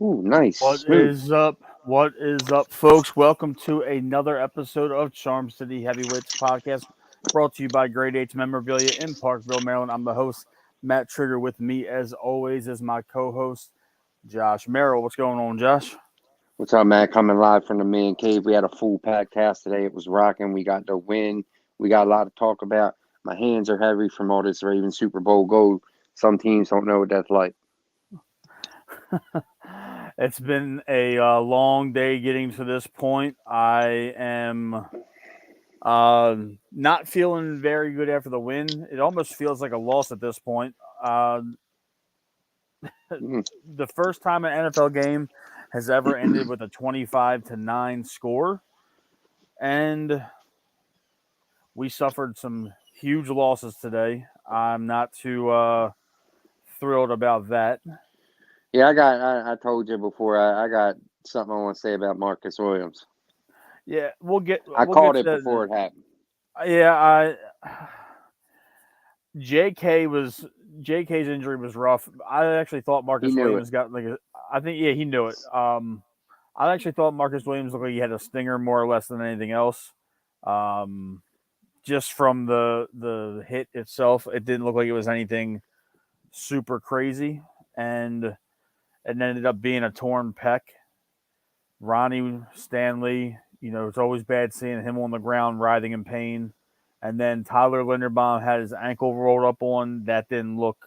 Ooh, nice. What Smooth. is up? What is up, folks? Welcome to another episode of Charm City Heavyweights Podcast, brought to you by Grade 8 Memorabilia in Parkville, Maryland. I'm the host, Matt Trigger. With me, as always, is my co-host, Josh Merrill. What's going on, Josh? What's up, man? Coming live from the man cave. We had a full pack cast today. It was rocking. We got the win. We got a lot to talk about. My hands are heavy from all this Ravens Super Bowl gold. Some teams don't know what that's like. It's been a long day getting to this point. I am not feeling very good after the win. It almost feels like a loss at this point. The first time an NFL game has ever ended with a 25-9 score, and we suffered some huge losses today. I'm not too thrilled about that. Yeah, I told you before, I got something I want to say about Marcus Williams. Yeah, we'll get called to it that. before it happened. Yeah, JK's injury was rough. I actually thought Marcus Williams got I think he knew it. I actually thought Marcus Williams looked like he had a stinger more or less than anything else. Just from the hit itself, it didn't look like it was anything super crazy, and it ended up being a torn pec. Ronnie Stanley, it's always bad seeing him on the ground writhing in pain. And then Tyler Linderbaum had his ankle rolled up on. That didn't look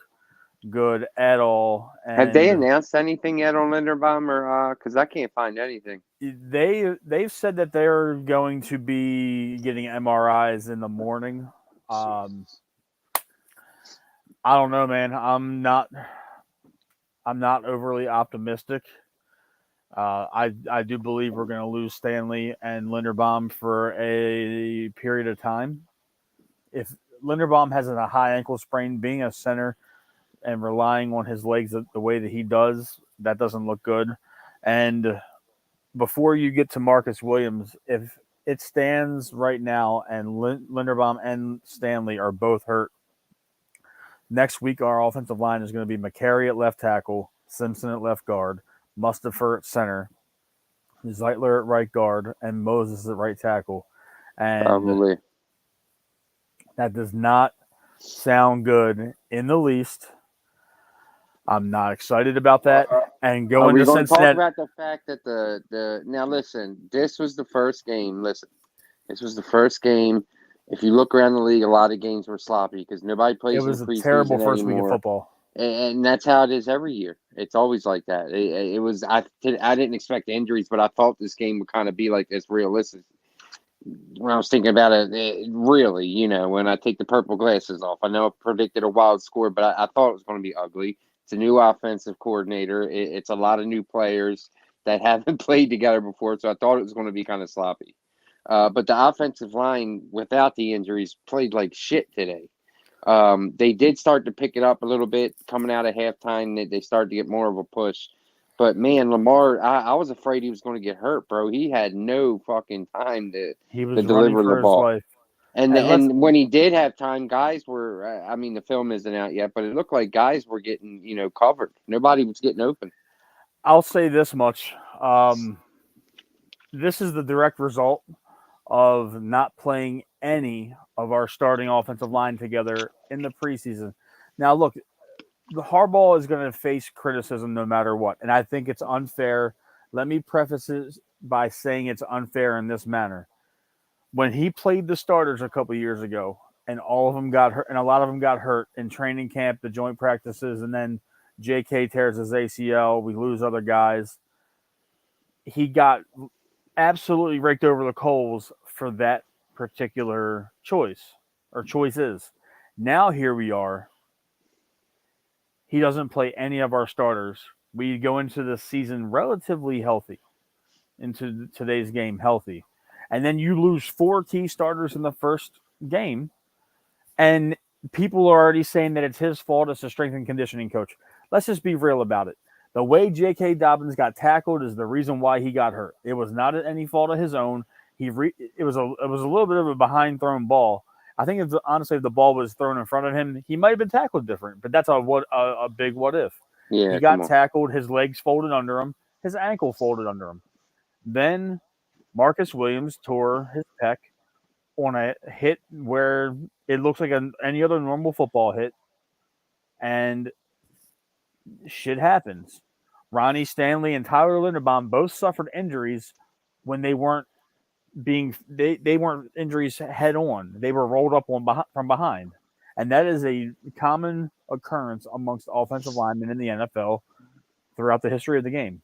good at all. And have they announced anything yet on Linderbaum, or because I can't find anything? They've said that they're going to be getting MRIs in the morning. I don't know, man. I'm not overly optimistic. I do believe we're going to lose Stanley and Linderbaum for a period of time. If Linderbaum has a high ankle sprain, being a center and relying on his legs the way that he does, that doesn't look good. And before you get to Marcus Williams, if it stands right now and Linderbaum and Stanley are both hurt, next week our offensive line is going to be McCary at left tackle, Simpson at left guard, Mustafa at center, Zeitler at right guard, and Moses at right tackle. And probably. That does not sound good in the least. I'm not excited about that. And going to Cincinnati. Talk about the fact that the now listen, this was the first game. Listen, this was the first game. If you look around the league, a lot of games were sloppy because nobody plays. It was in a terrible first anymore. week of football, and that's how it is every year. It's always like that. It was. I didn't expect injuries, but I thought this game would kind of be like this realistic. When I was thinking about it, really, when I take the purple glasses off, I know I predicted a wild score, but I thought it was going to be ugly. It's a new offensive coordinator. It's a lot of new players that haven't played together before, so I thought it was going to be kind of sloppy. But the offensive line, without the injuries, played like shit today. They did start to pick it up a little bit coming out of halftime. They started to get more of a push. But, man, Lamar, I was afraid he was going to get hurt, bro. He had no fucking time to deliver the ball. Life. And when he did have time, guys were the film isn't out yet, but it looked like guys were getting, covered. Nobody was getting open. I'll say this much. This is the direct result of not playing any of our starting offensive line together in the preseason. Now, look, the Harbaugh is going to face criticism no matter what, and I think it's unfair. Let me preface it by saying it's unfair in this manner. When he played the starters a couple years ago, and all of them got hurt, and a lot of them got hurt in training camp, the joint practices, and then JK tears his ACL, we lose other guys. He got absolutely raked over the coals for that particular choice or choices. Now here we are. He doesn't play any of our starters. We go into the season relatively healthy, into today's game healthy. And then you lose four key starters in the first game, and people are already saying that it's his fault. It's a strength and conditioning coach. Let's just be real about it. The way J.K. Dobbins got tackled is the reason why he got hurt. It was not any fault of his own. It was a little bit of a behind thrown ball. I think honestly, if the ball was thrown in front of him, he might have been tackled different. But that's a big what if. He Yeah, come got on. tackled. His legs folded under him. His ankle folded under him. Then Marcus Williams tore his pec on a hit where it looks like any other normal football hit, and shit happens. Ronnie Stanley and Tyler Linderbaum both suffered injuries when they weren't they weren't injuries head on. They were rolled up from behind, and that is a common occurrence amongst offensive linemen in the NFL throughout the history of the game.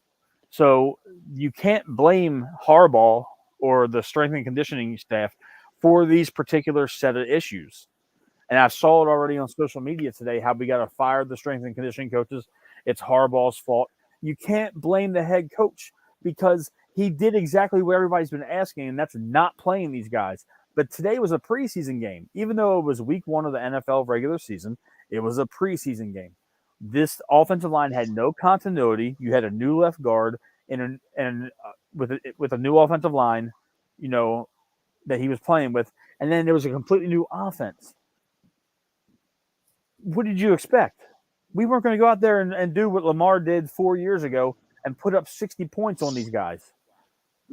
So you can't blame Harbaugh or the strength and conditioning staff for these particular set of issues. And I saw it already on social media today how we got to fire the strength and conditioning coaches. It's Harbaugh's fault. You can't blame the head coach because he did exactly what everybody's been asking, and that's not playing these guys. But today was a preseason game. Even though it was week 1 of the NFL regular season, it was a preseason game. This offensive line had no continuity. You had a new left guard with a new offensive line, that he was playing with, and then there was a completely new offense. What did you expect? We weren't going to go out there and do what Lamar did 4 years ago and put up 60 points on these guys.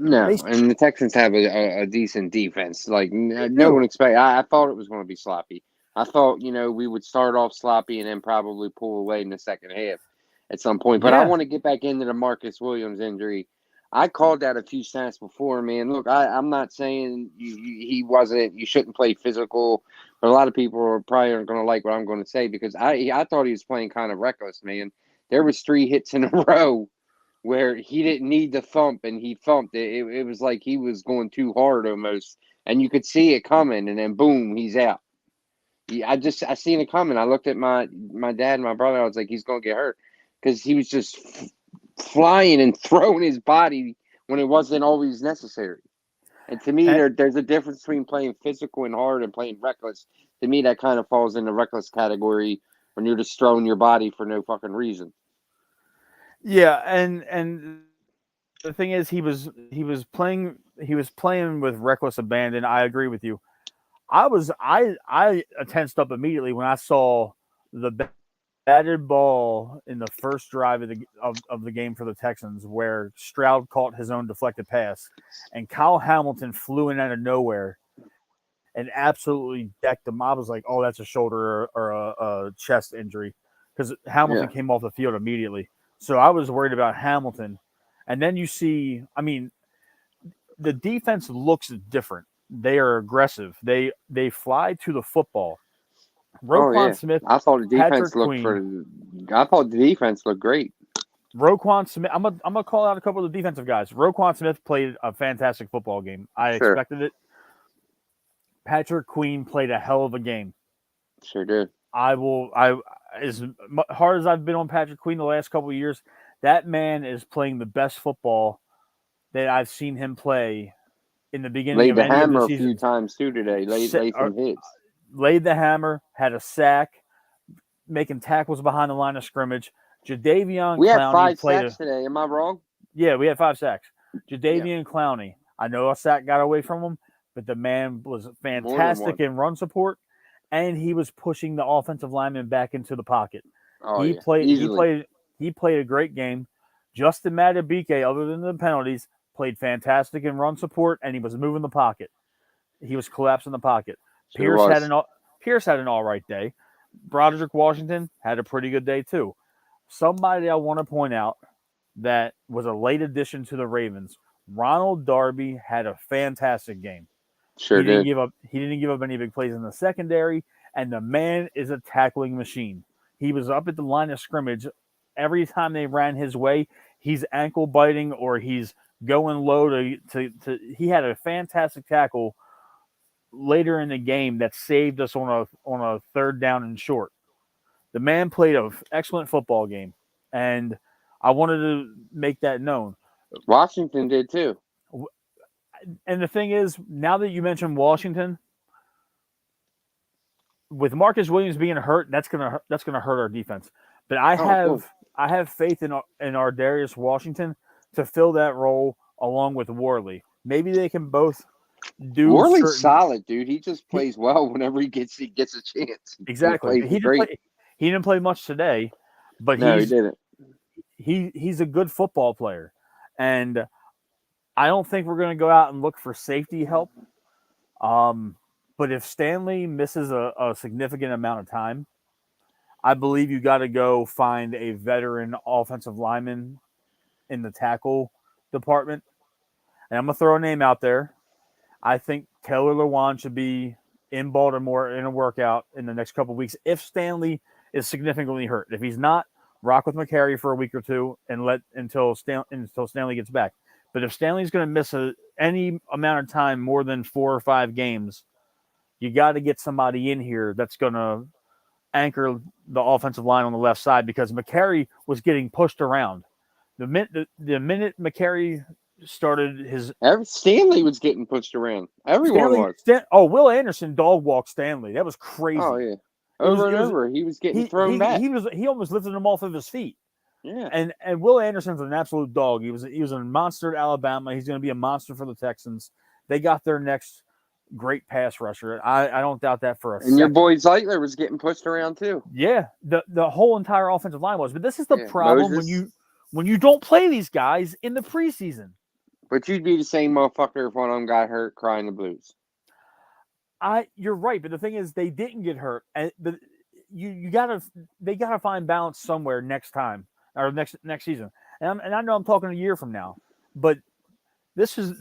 No, and the Texans have a decent defense. Like, no one expect. I thought it was going to be sloppy. I thought, we would start off sloppy and then probably pull away in the second half at some point. But I want to get back into the Marcus Williams injury. I called that a few snaps before, man. Look, I'm not saying he wasn't. You shouldn't play physical, but a lot of people are probably aren't going to like what I'm going to say because I thought he was playing kind of reckless, man. There was 3 hits in a row where he didn't need the thump and he thumped it. It was like he was going too hard almost, and you could see it coming, and then boom, he's out. I seen it coming. I looked at my dad and my brother. I was like, he's going to get hurt because he was just flying and throwing his body when it wasn't always necessary. And to me, there's a difference between playing physical and hard and playing reckless. To me, that kind of falls in the reckless category when you're just throwing your body for no fucking reason. Yeah, and the thing is, he was playing with reckless abandon. I agree with you. I tensed up immediately when I saw the batted ball in the first drive of the game for the Texans, where Stroud caught his own deflected pass, and Kyle Hamilton flew in out of nowhere and absolutely decked him. I was like, "Oh, that's a shoulder or a chest injury," because Hamilton came off the field immediately. So I was worried about Hamilton. And then you see, the defense looks different. They are aggressive. They fly to the football. Roquan Smith, I thought the defense I thought the defense looked great. Roquan Smith. I'm gonna call out a couple of the defensive guys. Roquan Smith played a fantastic football game. I expected it. Patrick Queen played a hell of a game. Sure did. As hard as I've been on Patrick Queen the last couple of years, that man is playing the best football that I've seen him play in the beginning of any of the seasons. Laid the hammer a few times too today. Laid some hits. Laid the hammer, had a sack, making tackles behind the line of scrimmage. Jadeveon We Clowney had 5 sacks today. Am I wrong? Yeah, we had 5 sacks. Jadeveon Clowney. I know a sack got away from him, but the man was fantastic in run support, and he was pushing the offensive lineman back into the pocket. He played a great game. Justin Madubuike, other than the penalties, played fantastic in run support, and he was moving the pocket. He was collapsing the pocket. Pierce had an all right day. Broderick Washington had a pretty good day too. Somebody I want to point out that was a late addition to the Ravens. Ronald Darby had a fantastic game. Sure did. He didn't give up any big plays in the secondary, and the man is a tackling machine. He was up at the line of scrimmage. Every time they ran his way, he's ankle biting or he's going low to he had a fantastic tackle later in the game that saved us on a third down and short. The man played an excellent football game, and I wanted to make that known. Washington did too. And the thing is, now that you mentioned Washington, with Marcus Williams being hurt, that's gonna hurt our defense. But I have faith in our Darius Washington to fill that role along with Worley. Maybe they can both do Worley's solid, dude. He just plays well whenever he gets a chance. Exactly. He didn't play much today, but he didn't. He's a good football player, and I don't think we're going to go out and look for safety help. But if Stanley misses a significant amount of time, I believe you got to go find a veteran offensive lineman in the tackle department. And I'm going to throw a name out there. I think Taylor Lewan should be in Baltimore in a workout in the next couple of weeks if Stanley is significantly hurt. If he's not, rock with McCary for a week or two and let until Stanley gets back. But if Stanley's going to miss any amount of time more than 4 or 5 games, you got to get somebody in here that's going to anchor the offensive line on the left side because McCary was getting pushed around. The minute McCary started Stanley was getting pushed around. Everyone was. Will Anderson dog walked Stanley. That was crazy. Oh yeah, over. He was getting thrown back. He almost lifted him off of his feet. Yeah, and Will Anderson's an absolute dog. He was a monster at Alabama. He's going to be a monster for the Texans. They got their next great pass rusher. I don't doubt that for a second. And your boy Zeitler was getting pushed around too. Yeah, the whole entire offensive line was. But this is the problem when you don't play these guys in the preseason. But you'd be the same motherfucker if one of them got hurt crying the blues. You're right, but the thing is they didn't get hurt. But they gotta find balance somewhere next time or next season. And I know I'm talking a year from now, but this is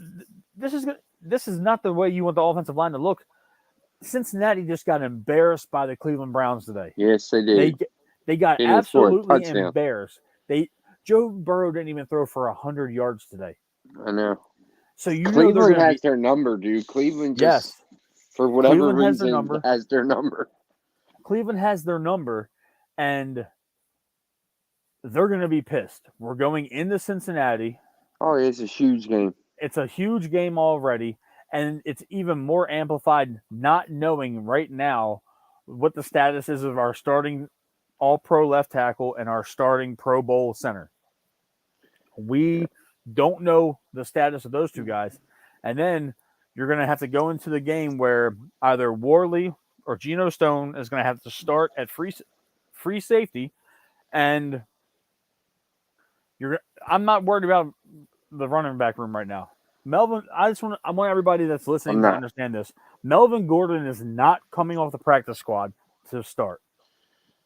not the way you want the offensive line to look. Cincinnati just got embarrassed by the Cleveland Browns today. Yes, they did. They got absolutely embarrassed. Joe Burrow didn't even throw for 100 yards today. I know. So Cleveland has their number, dude. Cleveland just for whatever reason has their number. Cleveland has their number, and they're going to be pissed. We're going into Cincinnati. Oh, it's a huge game. It's a huge game already, and it's even more amplified not knowing right now what the status is of our starting all-pro left tackle and our starting Pro Bowl center. We don't know the status of those two guys. And then you're going to have to go into the game where either Worley or Geno Stone is going to have to start at free safety. And I'm not worried about the running back room right now. Melvin, I want everybody that's listening to understand this. Melvin Gordon is not coming off the practice squad to start.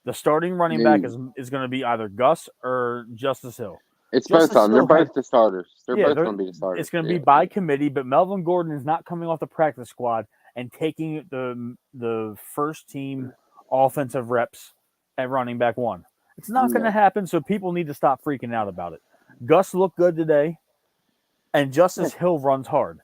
The starting running back is going to be either Gus or Justice Hill. It's both of them. They're both the starters. They're both going to be the starters. It's going to be by committee, but Melvin Gordon is not coming off the practice squad and taking the first team offensive reps at running back 1. It's not going to happen, so people need to stop freaking out about it. Gus looked good today, and Justice Hill runs hard.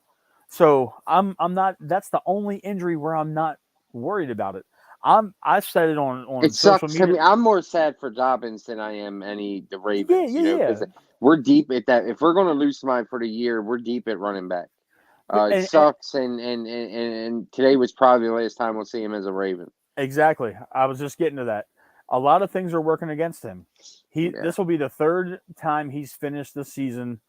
So I'm not. That's the only injury where I'm not worried about it. I've said it on social media. To me. I'm more sad for Dobbins than I am the Ravens. Because we're deep at that. If we're going to lose somebody for the year, we're deep at running back. It sucks, and today was probably the last time we'll see him as a Raven. Exactly. I was just getting to that. A lot of things are working against him. This will be the third time he's finished the season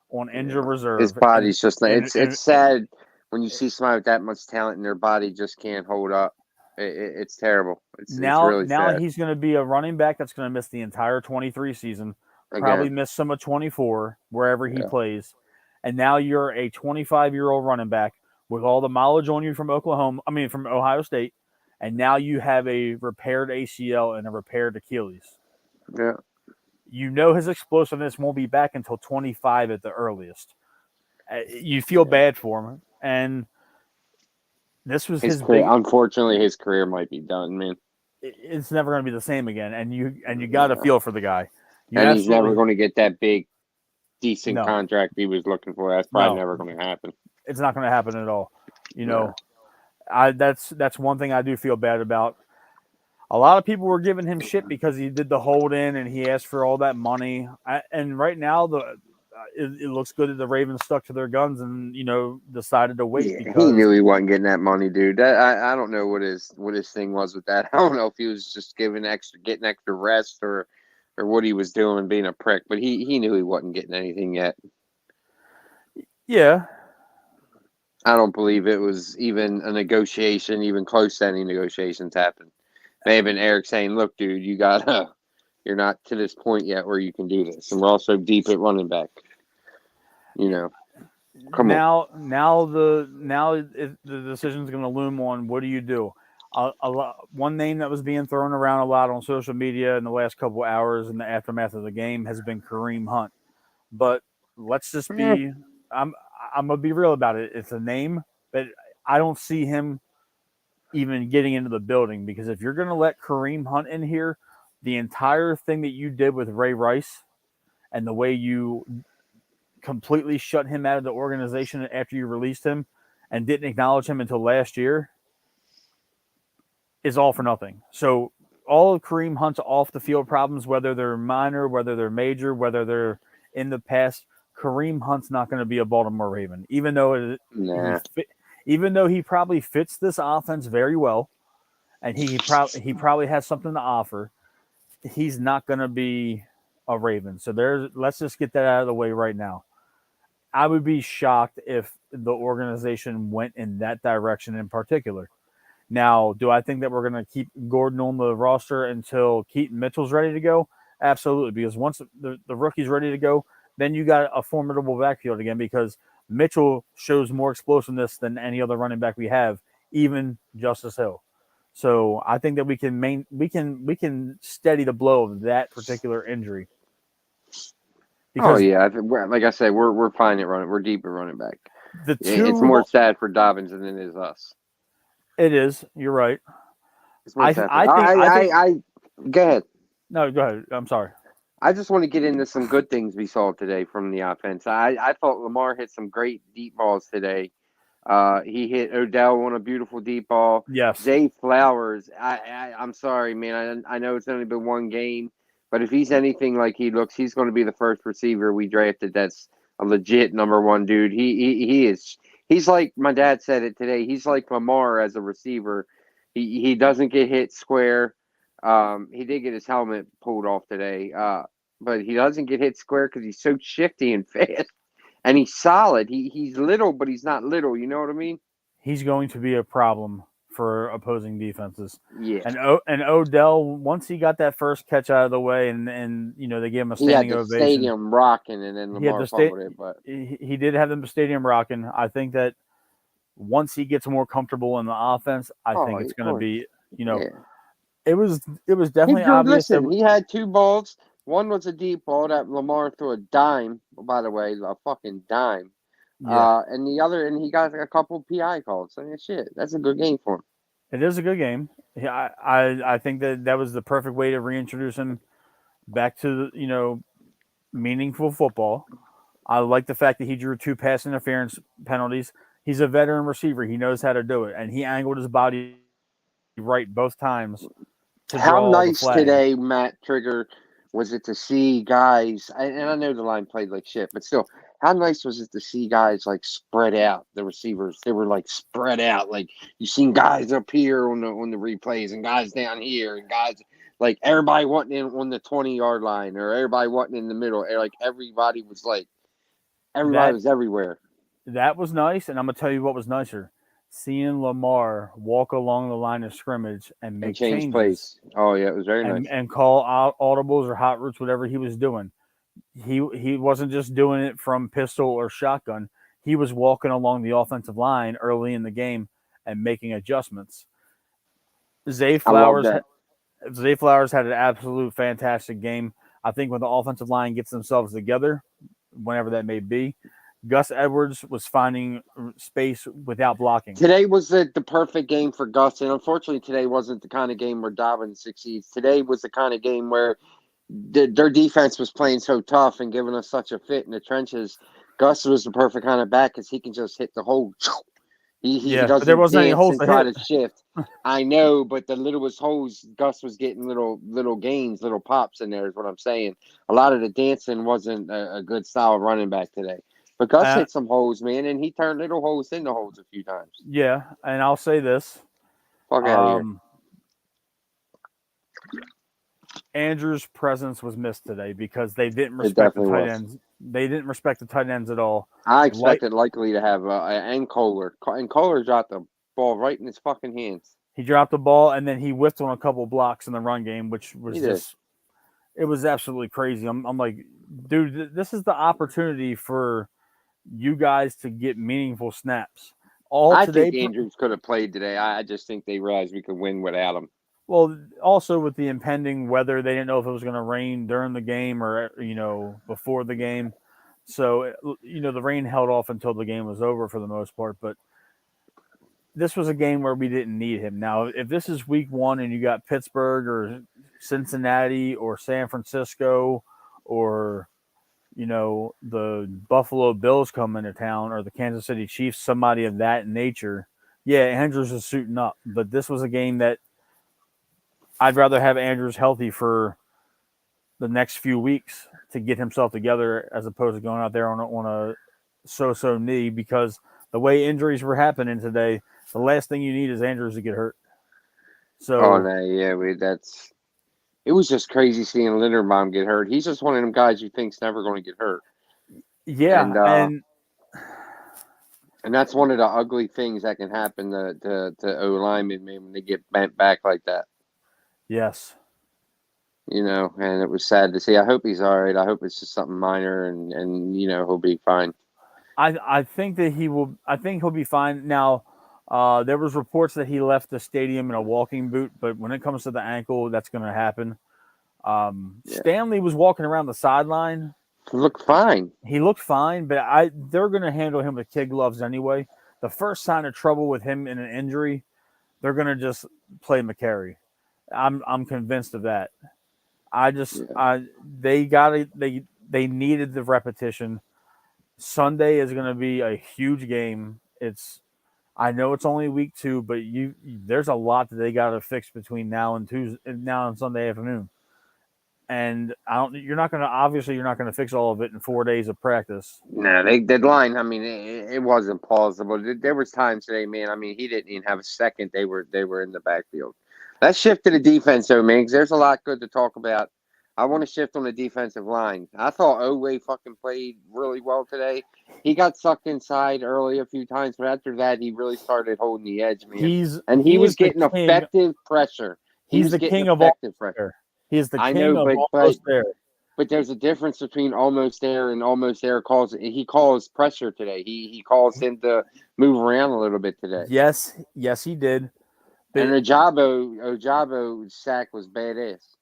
on injured reserve. His body's just it's sad when you see somebody with that much talent and their body just can't hold up. It's terrible. It's really sad. He's going to be a running back that's going to miss the entire 23 season, probably miss some of 24 wherever he plays. And now you're a 25-year-old running back with all the mileage on you from from Ohio State, and now you have a repaired ACL and a repaired Achilles. Yeah. His explosiveness won't be back until 25 at the earliest. You feel bad for him, and this was his career. Unfortunately, his career might be done, man. It's never going to be the same again, and you got to feel for the guy. And he's never going to get that big decent No, contract he was looking for. That's probably no, never going to happen. it's not going to happen at all. You No. know, that's one thing I do feel bad about. A lot of people were giving him shit because he did the hold in and he asked for all that money. And right now, it looks good that the Ravens stuck to their guns and decided to wait Yeah, he because knew he wasn't getting that money, dude. I don't know what his thing was with that. I don't know if he was just getting extra rest or what he was doing, being a prick. But he knew he wasn't getting anything yet. yeah, I don't believe it was even a negotiation, even close to any negotiations happened. May have been Eric saying, "Look, dude, you're not to this point yet where you can do this, and we're also deep at running back. You know, come on." now the decision's going to loom on what do you do. One name that was being thrown around a lot on social media in the last couple of hours in the aftermath of the game has been Kareem Hunt. But let's just Eh, be I'm I'm gonna be real about it. It's a name, but I don't see him even getting into the building because if you're gonna let Kareem Hunt in here, the entire thing that you did with Ray Rice and the way you completely shut him out of the organization after you released him and didn't acknowledge him until last year is all for nothing. So all of Kareem Hunt's off the field problems, whether they're minor, whether they're major, whether they're in the past, Kareem Hunt's not going to be a Baltimore Raven, nah. even though he probably fits this offense very well, and he probably has something to offer. He's not going to be a Raven. So let's just get that out of the way right now. I would be shocked if the organization went in that direction in particular. Now, do I think that we're going to keep Gordon on the roster until Keaton Mitchell's ready to go? Absolutely, because once the rookie's ready to go, then you got a formidable backfield again because Mitchell shows more explosiveness than any other running back we have, even Justice Hill. So I think that we can steady the blow of that particular injury Oh because yeah, like I said, we're fine at running. We're deep at running back. the It's two more sad for Dobbins than it is us. it is. You're right. It's more sad for. I think I go ahead. no. Go ahead. I'm sorry. I just want to get into some good things we saw today from the offense. I thought Lamar hit some great deep balls today. He hit Odell on a beautiful deep ball. Yes. Zay Flowers, I'm sorry, man. I know it's only been one game, but if he's anything like he looks, he's going to be the first receiver we drafted that's a legit number one dude. He is. He's like my dad said it today. He's like Lamar as a receiver. He doesn't get hit square. He did get his helmet pulled off today. But he doesn't get hit square because he's so shifty and fast. And he's solid. He's little, but he's not little. You know what I mean? He's going to be a problem for opposing defenses. Yeah. And Odell, once he got that first catch out of the way, and they gave him a He had standing the ovation. stadium rocking, and then He had Lamar the state. fumbled it. But He did have the stadium rocking. I think that once he gets more comfortable in the offense, I oh, think it's of going to course, be. yeah. It was He definitely drew. obvious that Listen, he had two balls. One was a deep ball that Lamar threw a dime. By the way, a fucking dime. yeah, And the other, and he got a couple PI calls. So yeah, shit, that's a good game for him. it is a good game. Yeah, I think that was the perfect way to reintroduce him back to meaningful football. I like the fact that he drew two pass interference penalties. He's a veteran receiver. He knows how to do it, and he angled his body right both times to How draw the nice flag. today, Matt Trigger, was it to see guys? And I know the line played like shit, but still, how nice was it to see guys like spread out? The receivers, they were like spread out. Like you seen guys up here on the replays, and guys down here, and guys like everybody wasn't in on the 20-yard line, or everybody wasn't in the middle. Like everybody That was everywhere that was nice, and I'm gonna tell you what was nicer: seeing Lamar walk along the line of scrimmage and and make change changes plays. Oh yeah, it was very nice. and call out audibles or hot routes, whatever he was doing. He wasn't just doing it from pistol or shotgun. He was walking along the offensive line early in the game and making adjustments. Zay I love Flowers that. Zay Flowers had an absolute fantastic game. I think when the offensive line gets themselves together, whenever that may be, Gus Edwards was finding space without blocking. Today was the perfect game for Gus, and unfortunately, today wasn't the kind of game where Dobbins succeeds. Today was the kind of game where their defense was playing so tough and giving us such a fit in the trenches. Gus was the perfect kind of back because he can just hit the hole. He Yeah, but there doesn't wasn't any dance holes and to try hit. to shift. I know, but the littlest holes, Gus was getting little gains, little pops in there. Is what I'm saying. A lot of the dancing wasn't a good style of running back today. But Gus Uh, hit some holes, man, and he turned little holes into holes a few times. yeah, and I'll say this: Fuck out of here. um, Andrew's presence was missed today because they didn't It respect the definitely tight was. ends. They didn't respect the tight ends at all. I Like expected likely to have and Kohler. And Kohler dropped the ball right in his fucking hands. he dropped the ball and then he whiffed on a couple blocks in the run game, which was He did. just it was absolutely crazy. I'm like, dude, this is the opportunity for you guys to get meaningful snaps. All I think today, Andrews could have played today. I just think they realized we could win without him. well, also with the impending weather, they didn't know if it was going to rain during the game or before the game. So the rain held off until the game was over for the most part. But this was a game where we didn't need him. Now, if this is week one and you got Pittsburgh or Cincinnati or San Francisco or the Buffalo Bills come into town or the Kansas City Chiefs, somebody of that nature, yeah, Andrews is suiting up. But this was a game that I'd rather have Andrews healthy for the next few weeks to get himself together as opposed to going out there on a so-so knee, because the way injuries were happening today, the last thing you need is Andrews to get hurt. Oh So no, yeah, that's. It was just crazy seeing Linderbaum get hurt. He's just one of them guys you think's never going to get hurt, and yeah, uh, and and that's one of the ugly things that can happen to O linemen, man, when they get bent back like that. yes, And it was sad to see. I hope he's all right. I hope it's just something minor, and he'll be fine. I think that he will. I think he'll be fine. Now, there was reports that he left the stadium in a walking boot, but when it comes to the ankle, that's going to happen. Yeah, Stanley was walking around the sideline. look fine. He looked fine, but they're going to handle him with kid gloves anyway. The first sign of trouble with him in an injury, they're going to just play McCary. I'm convinced of that. Yeah. They needed the repetition. Sunday is going to be a huge game. I know it's only week 2, but there's a lot that they got to fix between now and Sunday afternoon. And you're not going to fix all of it in 4 days of practice. No, the line. I mean, it wasn't plausible. There was times today, man. I mean, he didn't even have a second. They were in the backfield. Let's shift to the defense, though, man, because there's a lot good to talk about. I want to shift on the defensive line. I thought Owe fucking played really well today. He got sucked inside early a few times, but after that, he really started holding the edge, man. And he He was is the getting king. effective pressure. He He's was the getting king of almost effective pressure. there. He is the I king know, of but almost there. but there's a difference between almost there and almost there. He calls pressure today. He calls him to move around a little bit today. Yes, he did. And But Ojabo sack was badass.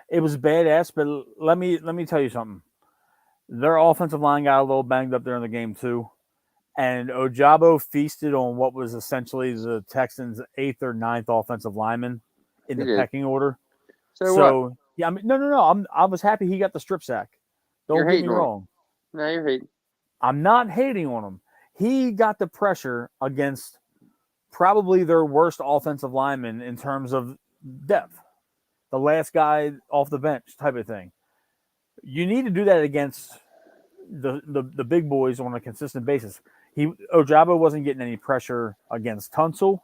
it was badass. But let me tell you something. Their offensive line got a little banged up during the game too, and Ojabo feasted on what was essentially the Texans' 8th or 9th offensive lineman in He the did. pecking order. So what? So yeah, I mean, no. I was happy he got the strip sack. Don't You're get me hating on him. wrong. No, you're hating. I'm not hating on him. He got the pressure against probably their worst offensive lineman in terms of depth. The last guy off the bench type of thing. You need to do that against the big boys on a consistent basis. Ojabo wasn't getting any pressure against Tunsil.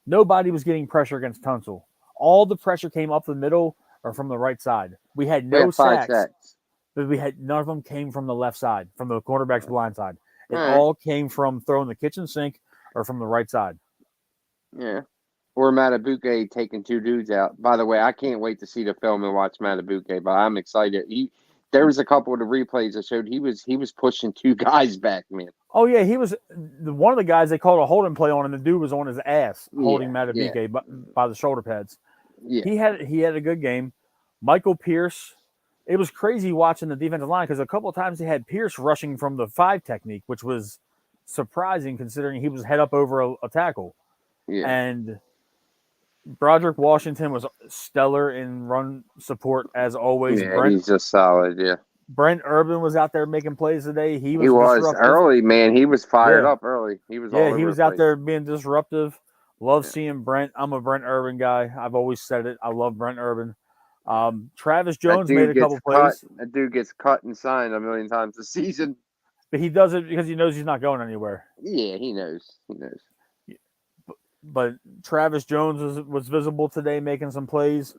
Nobody was getting pressure against Tunsil. All the pressure came up the middle or from the right side. We had We no have 5 sacks, sacks. but we had none of them came from the left side, from the quarterback's blind side. All It right. all came from throwing the kitchen sink or from the right side. Yeah. Or Matabuke taking 2 dudes out. By the way, I can't wait to see the film and watch Matabuke, but I'm excited. There was a couple of the replays that showed he was pushing 2 guys back, man. Oh yeah, he was one of the guys they called a holding play on, and the dude was on his ass holding Yeah. Matabike by the shoulder pads. Yeah. He had a good game. Michael Pierce. It was crazy watching the defensive line because a couple of times they had Pierce rushing from the 5 technique, which was surprising considering he was head up over a tackle. Yeah. And Broderick Washington was stellar in run support as always. Yeah, he's just solid. Yeah, Brent Urban was out there making plays today. He he was was disruptive. early, man. He was fired Yeah. up early. He was Yeah, all he over the was out place. there being disruptive. Love Yeah. seeing Brent. I'm a Brent Urban guy. I've always said it. I love Brent Urban. Travis That Jones made dude a gets couple cut. plays, That dude gets cut and signed a million times a season. but he does it because he knows he's not going anywhere. Yeah, he knows. He knows. But Travis Jones was visible today making some plays.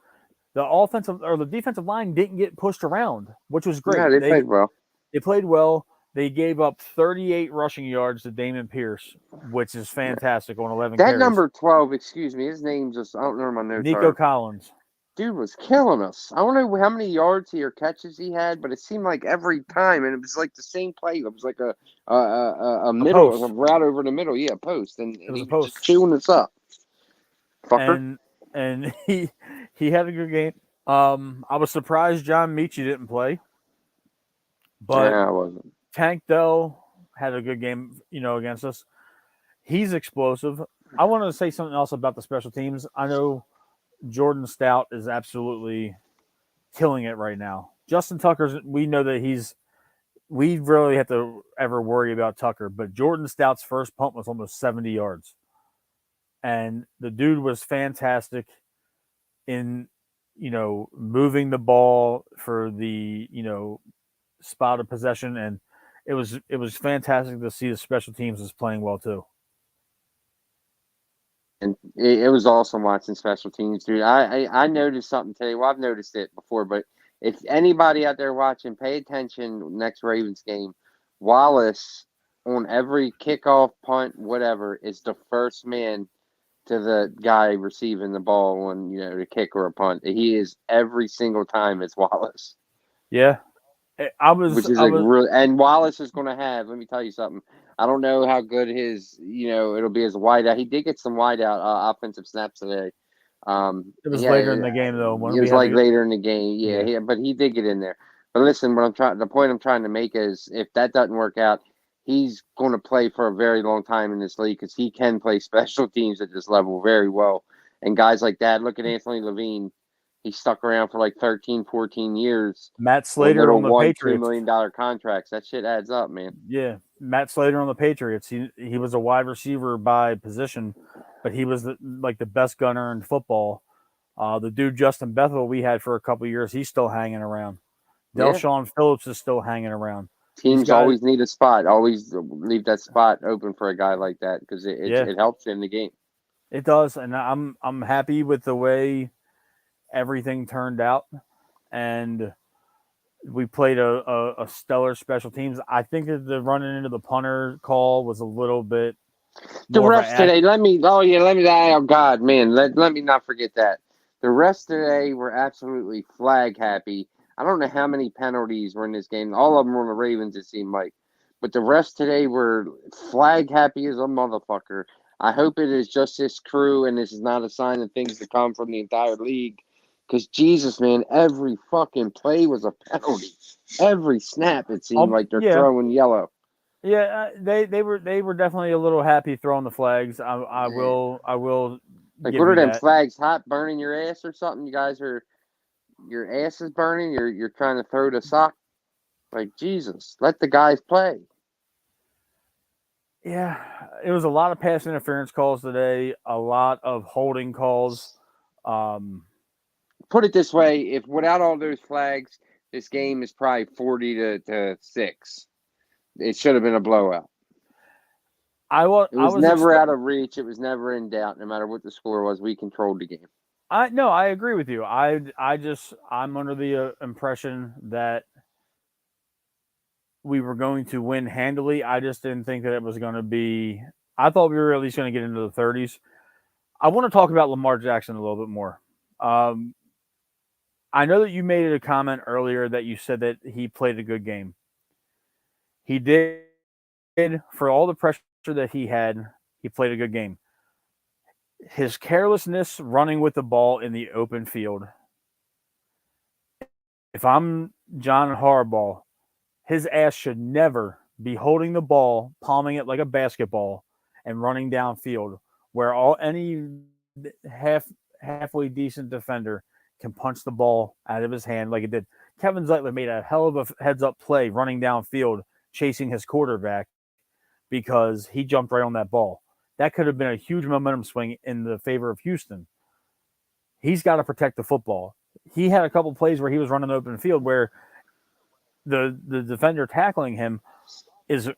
The offensive or the defensive line didn't get pushed around, which was No, great. they played well. They played well. They gave up 38 rushing yards to Damon Pierce, which is fantastic on 11 That carries. number 12, excuse me, his name just, I don't know where my notes Nico are. Collins. Dude was killing us. I don't know how many yards or catches he had, but it seemed like every time, and it was like the same play. It was like a middle, a Post. route over the middle, yeah, post, and It was he a was just post. chewing us up, fucker. And he had a good game. I was surprised John Michie didn't play, but Yeah, I wasn't. Tank Dell had a good game, against us. He's explosive. I wanted to say something else about the special teams. I know Jordan Stout is absolutely killing it right now. Justin Tucker's, we know that we really have to ever worry about Tucker, but Jordan Stout's first punt was almost 70 yards. And the dude was fantastic in, moving the ball for the, spot of possession. And it was fantastic to see the special teams is playing well too. And it was awesome watching special teams, dude. I noticed something today. Well, I've noticed it before, but if anybody out there watching, pay attention next Ravens game. Wallace on every kickoff, punt, whatever, is the first man to the guy receiving the ball on the kick or a punt. He is every single time it's Wallace. Yeah. I Which was, is I like was, real, and Wallace is going to have. Let me tell you something. I don't know how good his, it'll be as a wideout. He did get some wideout offensive snaps today. it was Yeah, later in the game though when it we was had like the, later in the game. yeah, But he did get in there. But listen, the point I'm trying to make is, if that doesn't work out, he's going to play for a very long time in this league because he can play special teams at this level very well. And guys like that, look at Anthony Levine. He stuck around for like 13, 14 years Matt on Slater little on the $1-2 Patriots. million contracts. That shit adds up, man. Yeah, Matt Slater on the Patriots. He was a wide receiver by position, but he was like the best gunner in football. The dude Justin Bethel we had for a couple years, he's still hanging around. Yeah. Delshon Phillips is still hanging around. These Teams guys, always need a spot. Always leave that spot open for a guy like that because yeah, it helps in the game. it does, and I'm happy with the way everything turned out, and we played a stellar special teams. I think that the running into the punter call was a little bit The more of refs a today, oh God, man, let me not forget that. The refs today were absolutely flag happy. I don't know how many penalties were in this game. All of them were on the Ravens, it seemed like. But the refs today were flag happy as a motherfucker. I hope it is just this crew and this is not a sign of things to come from the entire league. Because Jesus, man, every fucking play was a penalty. Every snap, it seemed like they're yeah. throwing yellow. Yeah, they were definitely a little happy throwing the flags. I Yeah. will Like, give what are you them that. flags hot, burning your ass or something? You guys are, your ass is burning. You're trying to throw the sock. Like, Jesus, let the guys play. Yeah, it was a lot of pass interference calls today, a lot of holding calls. Um, Put it this way: if without all those flags, this game is probably 40-6. It should have been a blowout. I was It I was was never expect out of reach. It was never in doubt. No matter what the score was, we controlled the game. I no, I agree with you. I'm under the impression that we were going to win handily. I just didn't think that it was going to be. I thought we were at least going to get into the 30s. I want to talk about Lamar Jackson a little bit more. Um, I know that you made a comment earlier that you said that he played a good game. He did. For all the pressure that he had, he played a good game. His carelessness running with the ball in the open field. If I'm John Harbaugh, his ass should never be holding the ball, palming it like a basketball, and running downfield where all any half halfway decent defender can punch the ball out of his hand like it did. Kevin Zeitler made a hell of a heads up play running downfield, chasing his quarterback because he jumped right on that ball. That could have been a huge momentum swing in the favor of Houston. He's got to protect the football. He had a couple plays where he was running open field where the defender tackling him is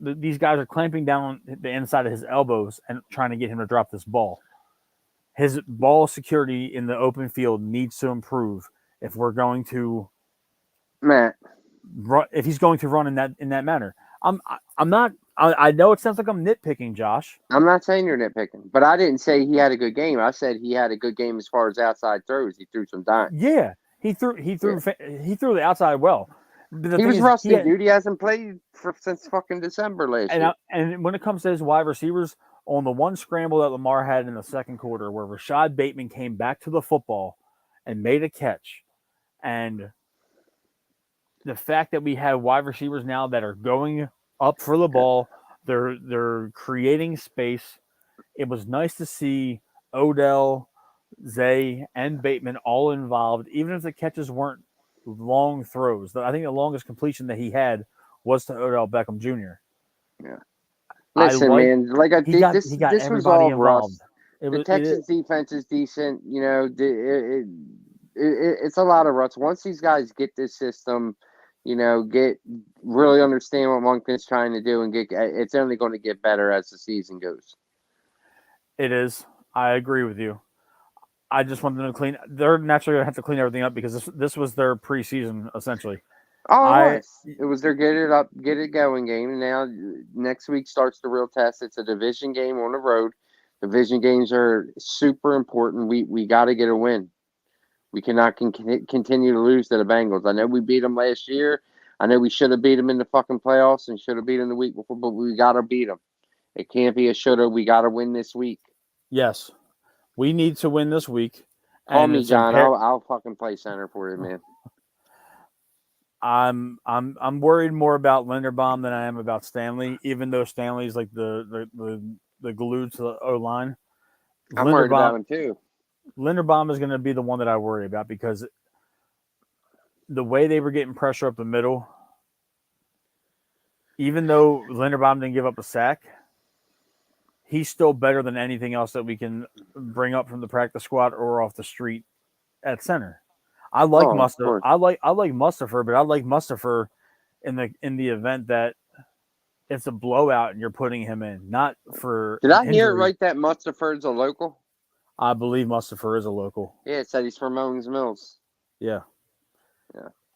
these guys are clamping down the inside of his elbows and trying to get him to drop this ball. His ball security in the open field needs to improve if we're going to if he's going to run in that manner. I'm not. I know it sounds like I'm nitpicking, Josh. I'm not saying you're nitpicking, but I didn't say he had a good game. I said he had a good game as far as outside throws. He threw some dimes. Yeah, he threw the outside well. He was rusty, dude. He hasn't played since fucking December last year. And when it comes to his wide receivers, on the one scramble that Lamar had in the second quarter, where Rashad Bateman came back to the football and made a catch, and the fact that we have wide receivers now that are going up for the ball, they're creating space. It was nice to see Odell, Zay, and Bateman all involved, even if the catches weren't long throws. I think the longest completion that he had was to Odell Beckham Jr. Yeah. Listen, man, this was all rough. The Texans defense is decent. You know, it's a lot of rust. Once these guys get this system, you know, really understand what Monken's trying to do, and it's only going to get better as the season goes. It is. I agree with you. I just want them to clean. They're naturally going to have to clean everything up because this was their preseason essentially. Oh, it was their get it going game. And now next week starts the real test. It's a division game on the road. Division games are super important. We got to get a win. We cannot continue to lose to the Bengals. I know we beat them last year. I know we should have beat them in the fucking playoffs and should have beat them the week before, but we got to beat them. It can't be a shoulda. We got to win this week. Yes, we need to win this week. Call me, John. I'll fucking play center for you, man. I'm worried more about Linderbaum than I am about Stanley, even though Stanley's like the glue to the O line. I'm worried about him too. Linderbaum is going to be the one that I worry about because the way they were getting pressure up the middle, even though Linderbaum didn't give up a sack, he's still better than anything else that we can bring up from the practice squad or off the street at center. I like Mustafa. I like Mustafa, but I like Mustafa in the event that it's a blowout and you're putting him in, not for. Did I hear it right that Mustafa is a local? I believe Mustafa is a local. Yeah, it said he's from Owens Mills. Yeah.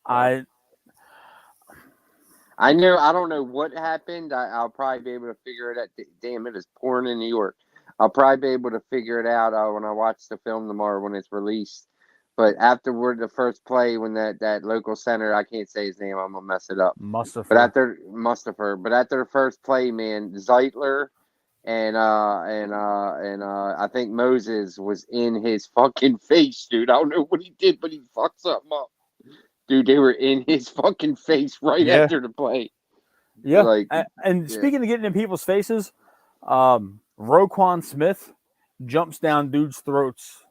I know. I don't know what happened. I'll probably be able to figure it out. Damn, it is pouring in New York. I'll probably be able to figure it out when I watch the film tomorrow when it's released. But afterward, the first play when that local center, I can't say his name, I'm gonna mess it up. Mustafa. But after the first play, man, Zeitler and I think Moses was in his fucking face, dude. I don't know what he did, but he fucked something up. Dude, they were in his fucking face after the play. Yeah. Speaking of getting in people's faces, Roquan Smith jumps down dudes' throats.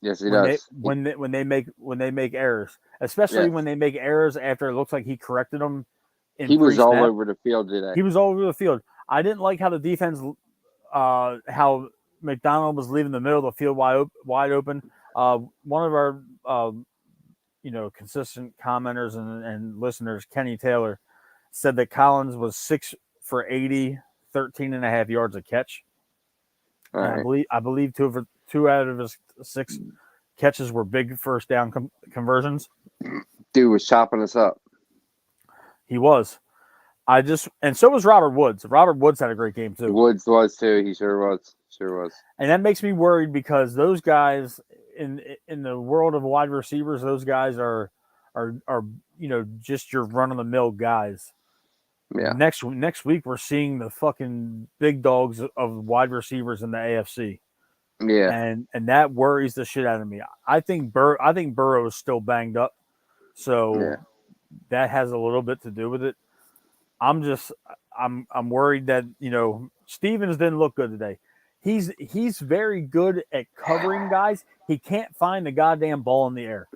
Yes, he does. When they make errors, especially when they make errors after it looks like he corrected them. He was all over the field today. He was all over the field. I didn't like how the defense, how McDonald was leaving the middle of the field wide open. One of our, consistent commenters and listeners, Kenny Taylor, said that Collins was 6 for 80, 13.5 yards a catch. Right. I believe two out of his 6 catches were big first down conversions. Dude was chopping us up. He was. And so was Robert Woods. Robert Woods had a great game too. Woods was too. He sure was. And that makes me worried because those guys in the world of wide receivers, those guys are just your run of the mill guys. Yeah. Next week we're seeing the fucking big dogs of wide receivers in the AFC. Yeah. And that worries the shit out of me. I think Burrow is still banged up. So that has a little bit to do with it. I'm worried that, Stevens didn't look good today. He's very good at covering guys. He can't find the goddamn ball in the air.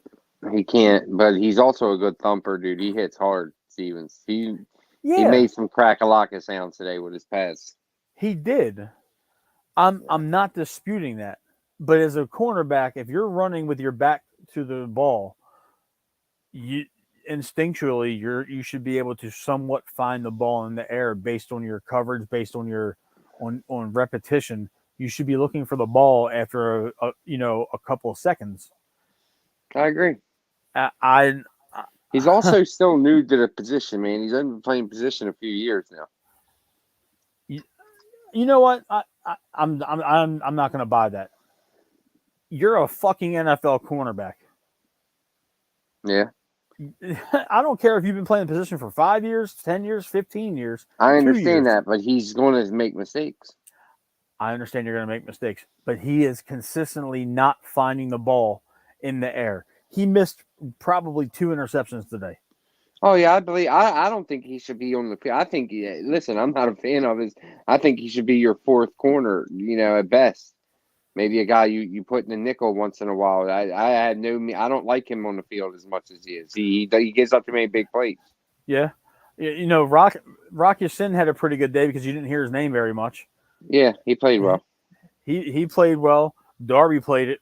He can't, but he's also a good thumper, dude. He hits hard, Stevens. He made some crack-a-lacka sounds today with his pass. He did. I'm not disputing that. But as a cornerback, if you're running with your back to the ball, you instinctually you should be able to somewhat find the ball in the air based on your coverage, based on your on repetition. You should be looking for the ball after a couple of seconds. I agree. I He's also still new to the position, man. He's been playing position a few years now. You know what? I'm not going to buy that. You're a fucking NFL cornerback. Yeah. I don't care if you've been playing the position for 5 years, 10 years, 15 years. I understand that, but he's going to make mistakes. I understand you're going to make mistakes, but he is consistently not finding the ball in the air. He missed probably 2 interceptions today. Oh, yeah, I don't think he should be on the field. I think, listen, I'm not a fan of his. I think he should be your fourth corner, at best. Maybe a guy you put in the nickel once in a while. I don't like him on the field as much as he is. He gives up too many big plays. Yeah. Rock Ya-Sin had a pretty good day because you didn't hear his name very much. Yeah, he played well. He played well. Darby played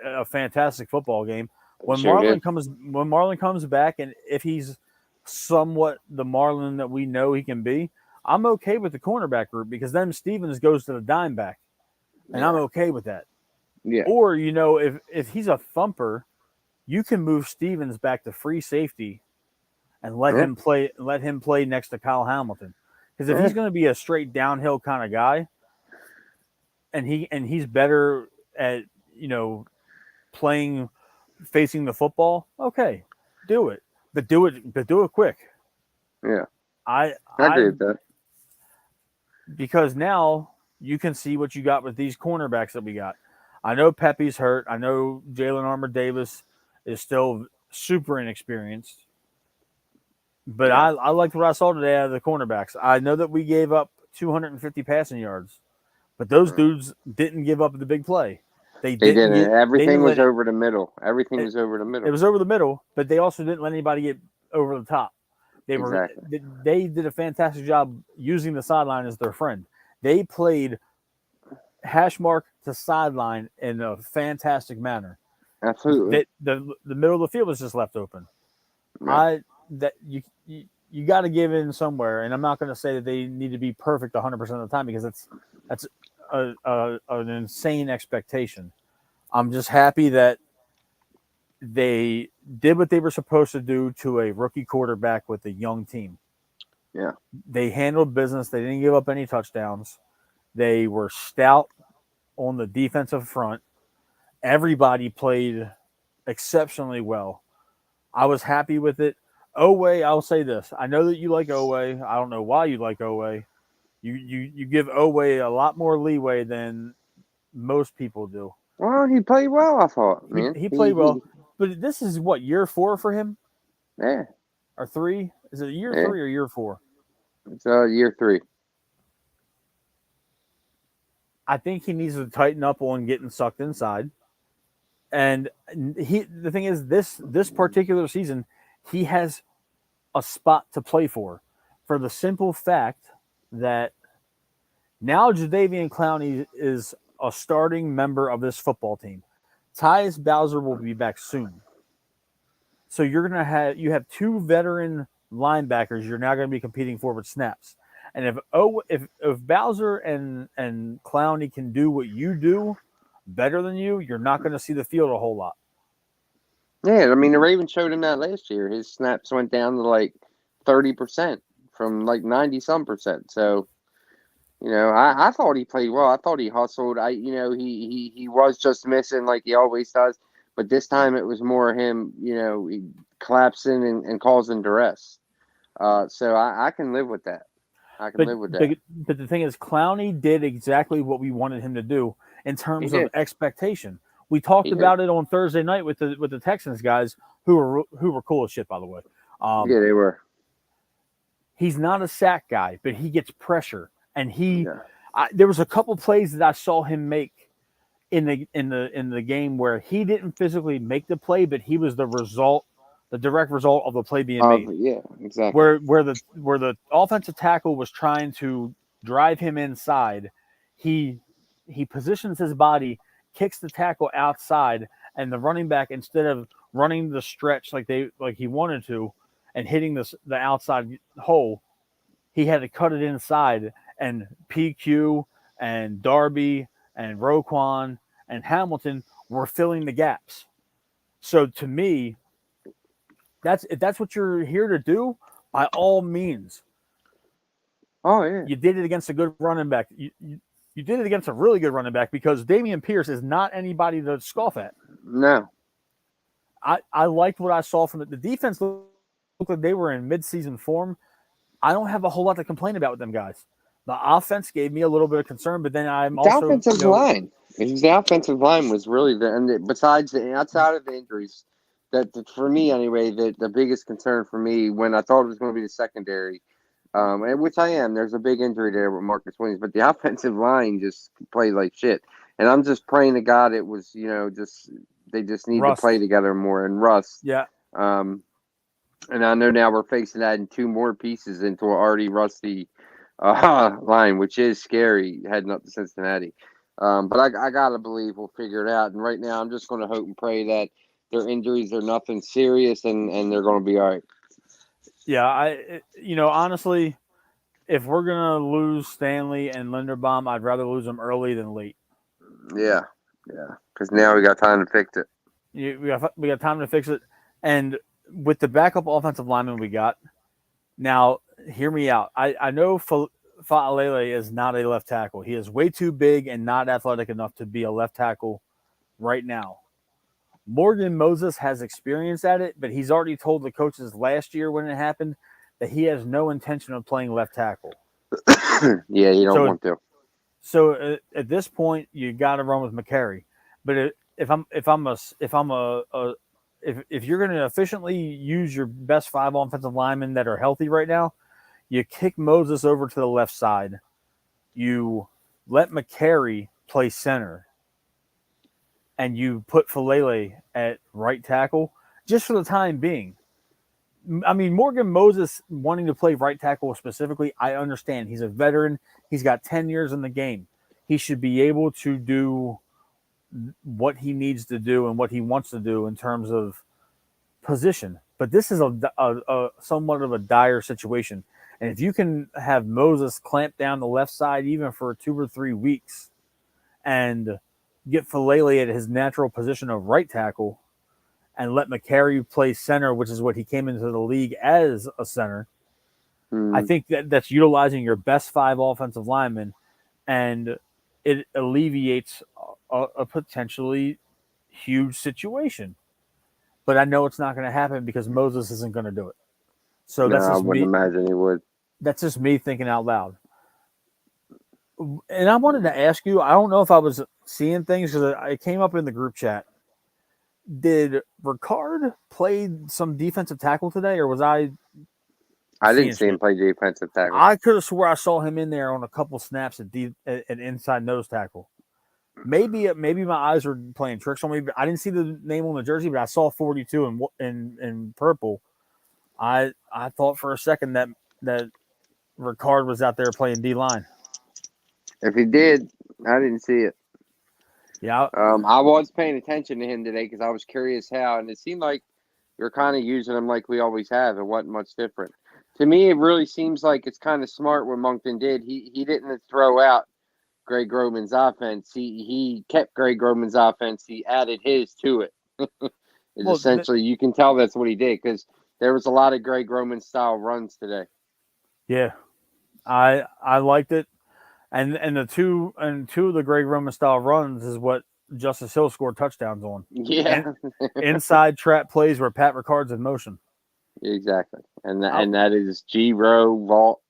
a fantastic football game. When Marlon comes back, and if he's somewhat the Marlon that we know he can be, I'm okay with the cornerback group because then Stevens goes to the dime back, and I'm okay with that. Yeah. Or if he's a thumper, you can move Stevens back to free safety, and let him play. Let him play next to Kyle Hamilton, because if he's going to be a straight downhill kind of guy, and he's better at playing facing the football, okay, do it. But do it quick. Yeah. I agree with that. Because now you can see what you got with these cornerbacks that we got. I know Pepe's hurt. I know Jalen Armour-Davis is still super inexperienced. But I liked what I saw today out of the cornerbacks. I know that we gave up 250 passing yards, but those dudes didn't give up the big play. They didn't. Everything was over the middle. Everything was over the middle. It was over the middle, but they also didn't let anybody get over the top. They did a fantastic job using the sideline as their friend. They played hash mark to sideline in a fantastic manner. Absolutely. The middle of the field was just left open. Yeah. You got to give in somewhere, and I'm not going to say that they need to be perfect 100% of the time because that's an insane expectation. I'm just happy that they did what they were supposed to do to a rookie quarterback with a young team. Yeah. They handled business. They didn't give up any touchdowns. They were stout on the defensive front. Everybody played exceptionally well. I was happy with it. Owe, I'll say this. I know that you like Owe. I don't know why you like Owe. You give Owe a lot more leeway than most people do. Well, he played well, I thought, man. He played well. But this is what, year 4 for him? Yeah. Or 3? Is it year 3 or year 4? It's year 3. I think he needs to tighten up on getting sucked inside. And the thing is, this particular season, he has a spot to play for the simple fact that now Jadeveon Clowney is a starting member of this football team. Tyus Bowser will be back soon. So you have 2 veteran linebackers you're now going to be competing for with snaps. And if Bowser and Clowney can do what you do better than you're not going to see the field a whole lot. Yeah, I mean, the Ravens showed him that last year. His snaps went down to like 30% from like 90-some%. So, I thought he played well. I thought he hustled. He was just missing like he always does. But this time it was more him, collapsing and causing duress. So I can live with that. I can live with that. But the thing is, Clowney did exactly what we wanted him to do in terms of expectation. We talked about it on Thursday night with the Texans guys who were cool as shit, by the way. Yeah, they were. He's not a sack guy, but he gets pressure, and There was a couple plays that I saw him make in the game where he didn't physically make the play, but he was the direct result of the play being made. Yeah, exactly. Where the offensive tackle was trying to drive him inside, he positions his body, kicks the tackle outside, and the running back, instead of running the stretch like he wanted to and hitting the outside hole, he had to cut it inside, and PQ and Darby and Roquan and Hamilton were filling the gaps. So to me, if that's what you're here to do, by all means. Oh yeah. You did it against a good running back. You did it against a really good running back, because Dameon Pierce is not anybody to scoff at. No. I liked what I saw from the defense. Looked like they were in midseason form. I don't have a whole lot to complain about with them guys. The offense gave me a little bit of concern, but then I'm The also, offensive line. The offensive line was really besides the outside of the injuries, that for me anyway, the biggest concern for me when I thought it was going to be the secondary, and which I am. There's a big injury there with Marcus Williams, but the offensive line just played like shit. And I'm just praying to God it was they just need Rust. to play together more, and Russ. Yeah. And I know now we're facing adding two more pieces into an already rusty line, which is scary heading up to Cincinnati. But I gotta believe we'll figure it out. And right now, I'm just going to hope and pray that their injuries are nothing serious, and they're going to be all right. Yeah, honestly, if we're gonna lose Stanley and Linderbaum, I'd rather lose them early than late. Yeah, because now we got time to fix it. We got time to fix it, and with the backup offensive lineman we got, now hear me out. I know Fa'alele is not a left tackle. He is way too big and not athletic enough to be a left tackle right now. Morgan Moses has experience at it, but he's already told the coaches last year when it happened that he has no intention of playing left tackle. Yeah, you don't want to. So at this point, you got to run with McCary. But if you're going to efficiently use your best 5 offensive linemen that are healthy right now, you kick Moses over to the left side. You let McCary play center, and you put Falele at right tackle just for the time being. I mean, Morgan Moses wanting to play right tackle specifically, I understand. He's a veteran. He's got 10 years in the game. He should be able to do what he needs to do and what he wants to do in terms of position. But this is a somewhat of a dire situation. And if you can have Moses clamp down the left side even for 2 or 3 weeks and get Falele at his natural position of right tackle and let McCary play center, which is what he came into the league as a center, I think that's utilizing your best 5 offensive linemen, and it alleviates a potentially huge situation. But I know it's not going to happen because Moses isn't going to do it. So that's just I wouldn't imagine he would. That's just me thinking out loud. And I wanted to ask you, I don't know if I was seeing things because it came up in the group chat. Did Ricard play some defensive tackle today, or was I? I didn't see him play defensive tackle. I could have swore I saw him in there on a couple snaps at inside nose tackle. Maybe my eyes were playing tricks on me. But I didn't see the name on the jersey, but I saw 42 in purple. I thought for a second that Ricard was out there playing D line. If he did, I didn't see it. Yeah. I was paying attention to him today because I was curious how, and it seemed like we're kind of using him like we always have. It wasn't much different. To me, it really seems like it's kind of smart what Moncton did. He didn't throw out Greg Roman's offense. He kept Greg Roman's offense. He added his to it. Essentially, you can tell that's what he did because there was a lot of Greg Roman style runs today. Yeah, I liked it, and two of the Greg Roman style runs is what Justice Hill scored touchdowns on. Yeah, inside trap plays where Pat Ricard's in motion. Exactly, and that is G Row Vault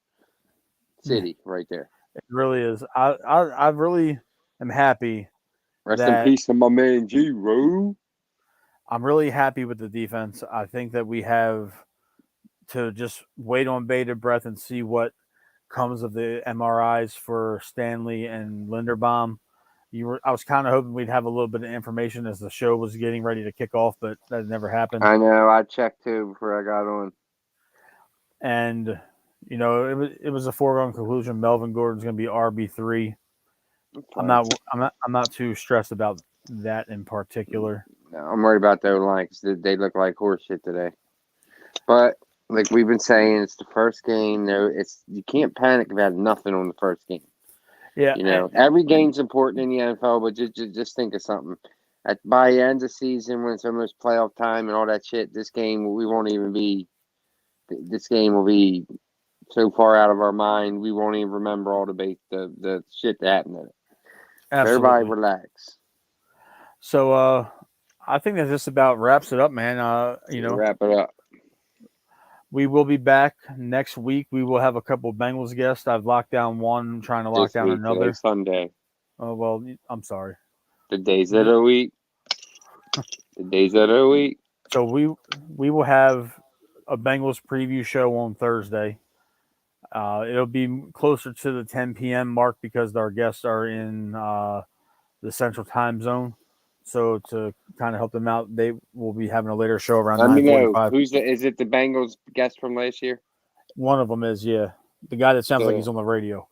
City right there. It really is. I really am happy. Rest in peace to my man G Row. I'm really happy with the defense. I think that we have to just wait on bated breath and see what comes of the MRIs for Stanley and Linderbaum. I was kind of hoping we'd have a little bit of information as the show was getting ready to kick off, but that never happened. I know. I checked too before I got on. And it was a foregone conclusion. Melvin Gordon's going to be RB3. I'm not too stressed about that in particular. No, I'm worried about the line because they look like horse shit today. But like we've been saying, it's the first game. You can't panic about nothing on the first game. Yeah, every game's important in the NFL, but just think of something. By the end of the season, when it's almost playoff time and all that shit, this game we won't even be. This game will be so far out of our mind, we won't even remember all the shit that happened in it. absolutely. Everybody relax. So I think that just about wraps it up, man. Wrap it up. We will be back next week. We will have a couple of Bengals guests. I've locked down one. I'm trying to lock down another. Sunday. Oh, well, I'm sorry. The days of the week. The days of the week. So we will have a Bengals preview show on Thursday. It'll be closer to the 10 p.m. mark because our guests are in the Central Time Zone. So to kind of help them out, they will be having a later show around 9:45. Is it the Bengals guest from last year? One of them is, yeah. The guy that sounds like he's on the radio.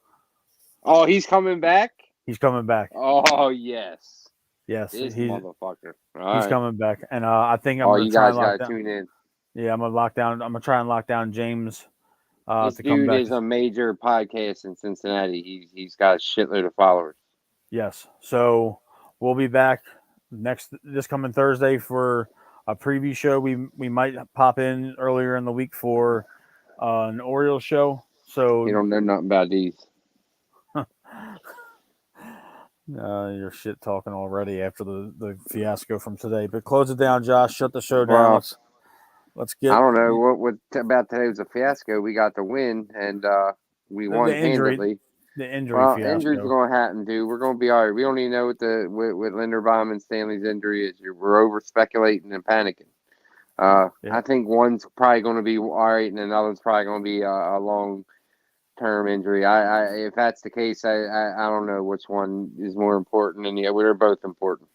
Oh, he's coming back? He's coming back. Oh, yes. Yes. This motherfucker. He's coming back. And I think I'm going to try and lock down. Tune in. Yeah, I'm going to try and lock down James. This dude is a major podcast in Cincinnati. He's got a shitload of followers. Yes. So we'll be back this coming Thursday for a preview show. We might pop in earlier in the week for an Orioles show. So you don't know nothing about these. You're shit talking already after the fiasco from today. But close it down, Josh. Shut the show down. Let's get. I don't know what about today was a fiasco. We got the win and we won handedly. The injury fiasco. Injuries are going to happen, dude. We're going to be all right. We don't even know what with Linderbaum and Stanley's injury is. We're over speculating and panicking. I think one's probably going to be all right, and another one's probably going to be a long-term injury. If that's the case, I don't know which one is more important. And they're both important.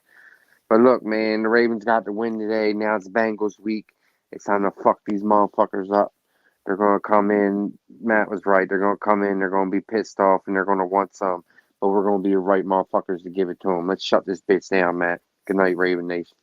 But look, man, the Ravens got the win today. Now it's Bengals week. It's time to fuck these motherfuckers up. They're going to come in. Matt was right. They're going to come in. They're going to be pissed off, and they're going to want some. But we're going to be the right motherfuckers to give it to them. Let's shut this bitch down, Matt. Good night, Raven Nation.